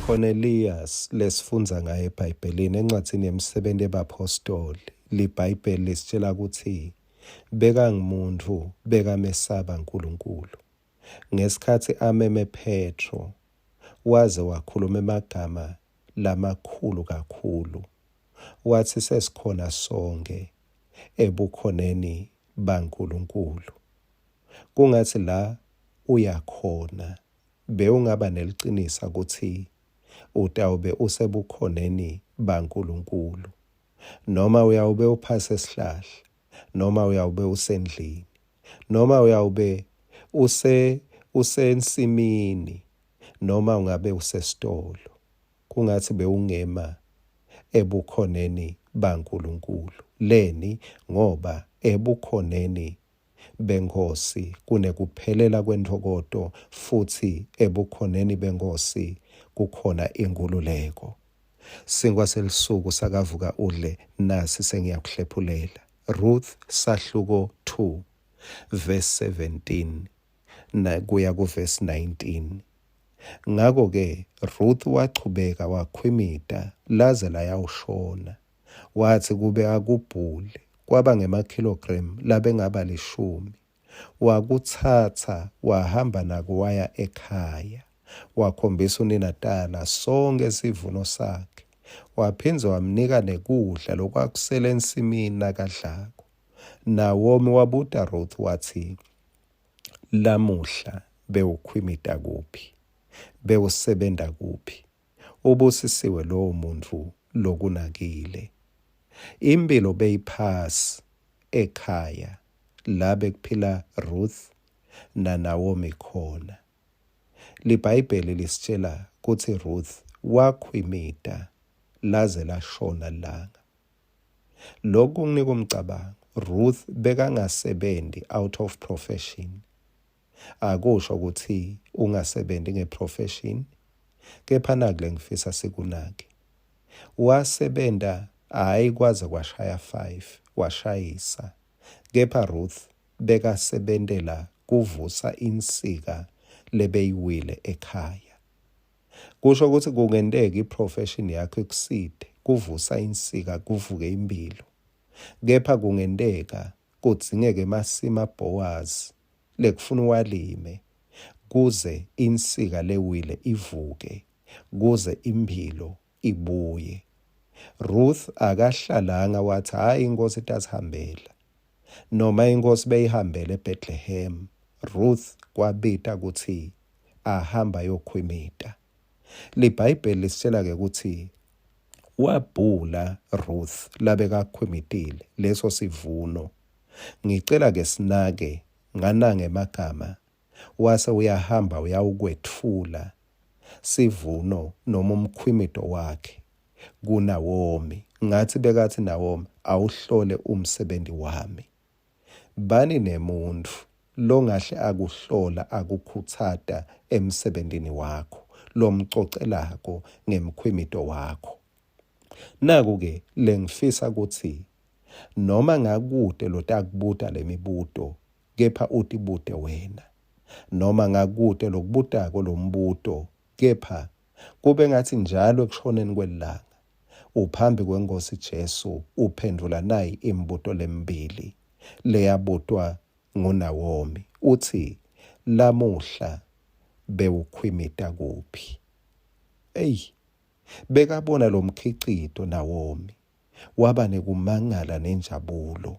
uCornelius lesifundza ngaye eBhayibhelini encwadzini yemisebenzi yabapostoli. LiBhayibheli lisitshela ukuthi bekangumuntu bekamesaba uNkulunkulu. Ngesikhathi ameme Petro waze wakhuluma amagama lamakhulu kakhulu. Wathi sesikhona sonke ebukhoneni baNkulunkulu. Kungathi la uyakhona bewungaba neliqiniso ukuthi utawube usebukhoneni baNkulunkulu. Noma uyawube uphase isihlahla, noma uyawube usendlini, noma uyawube usensimini, noma ungabe usesitolo. Kungathi bewungema ebukhoneni baNkulunkulu. Leni ngoba ebukhoneni benkosi kunekuphelela kwentokoto, futhi ebukhoneni benkosi kukhona ingululeko. Singwa selisuku sakavuka udle nasi sengiyakuhlephulela. Ruth sahluko 2 verse 17 na kuya ku verse 19. Ngakho-ke Ruth wachubeka wakhwimita laze layawushona. Wathi kube akubhule kwaba ngemakilogram labengaba 10. Wakuthatha wahamba nako waya ekhaya. Wakhombisa uninatala sonke isivuno sakhe. Waphinza wamnika nekudla lokwakusele ensimini nakadlako. Nawomi wabuta Ruth wathi, lamuhla bewukhwimita kuphi? Bewusebenta kuphi? Ubusisiwe lowo muntu lokunakile. Impilo beyiphasi ekhaya la bekuphila Ruth na Nawomi khona. LiBhayibheli lisitshela ukuthi Ruth wakhwimita laze lashona langa. Lokhu kunika umcabango. Ruth bekangasebenzi out of profession. Akusho ukuthi ungasebenzi ngeprofession, kepha nakule ngifisa sikunake. Wasebenta hayi kwaze kwashaya 5 washayisa. Kepha Ruth bekasebentela kuvusa insika lebeyiwile ekhaya. Kusho ukuthi kungenteka iprofession yakho ikuside kuvusa insika kuvuke impilo. Kepha kungenteka kudzingeke masima Boaz lekufuna walime kuze insika lewile ivuke, kuze impilo ibuye. Ruth akahlalanga wathi hayi inkosi itasihambela. Noma inkosi beyihambele eBethlehem, Ruth kwabita ukuthi ahamba yokhwimita. LiBhayibheli lisitshela-ke ukuthi wabhula Ruth labekakhwimitile leso sivuno. Ngicela-ke sinake nganange emagama wase uyahamba uyawukwetfula sivuno noma umkhwimito wakhe kuNawomi. Ngathi bekathi Nawomi awuhlole umsebenzi wami. Bani nemuntu longahle akuhlola akukhuthata emsebenzini wakho lomcocelako ngemkhwimito wakho. Naku-ke lengifisa ukuthi noma ngakude lotakubuta lemibuto, kepha utibute wena. Noma ngakude lokubutako lombuto, kepha kube ngathi njalo ekushoneni kwelanga uphambi kwenkosi Jesu uphendula nayi imibuto lemibili leyabutwa nguNawomi. Uthi lamuhla bewukhwimita kuphi? Bekabona lo mkhicito Nawomi waba nekumangala nenjabulo.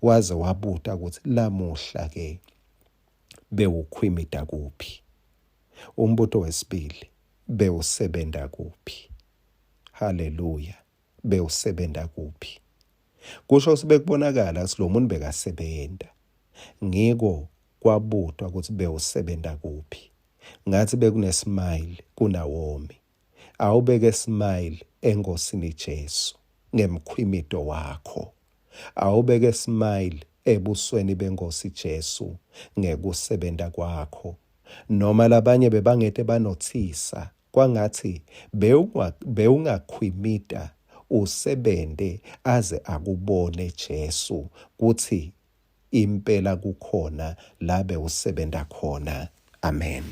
Waze wabuta ukuthi lamuhla-ke bewukhwimita kuphi? Umbuto wesibili, bewusebenta kuphi? Haleluya. Bewusebenta kuphi? Kusho ukuthi bekubonakala lo muntu bekasebenta. Ngiko kwabutwa ukuthi bewusebenta kuphi. Ngathi bekunesmile kuNawomi. Awubeke smile enkosini Jesu ngemkhwimito wakho. Awubeke smile ebusweni benkosi Jesu ngekusebenta kwakho. Noma labanye bebangete banothisa kwangathi bewungakhwimita usebende aze akubone Jesu kuthi impela kukhona la bewusebenta khona. Amen.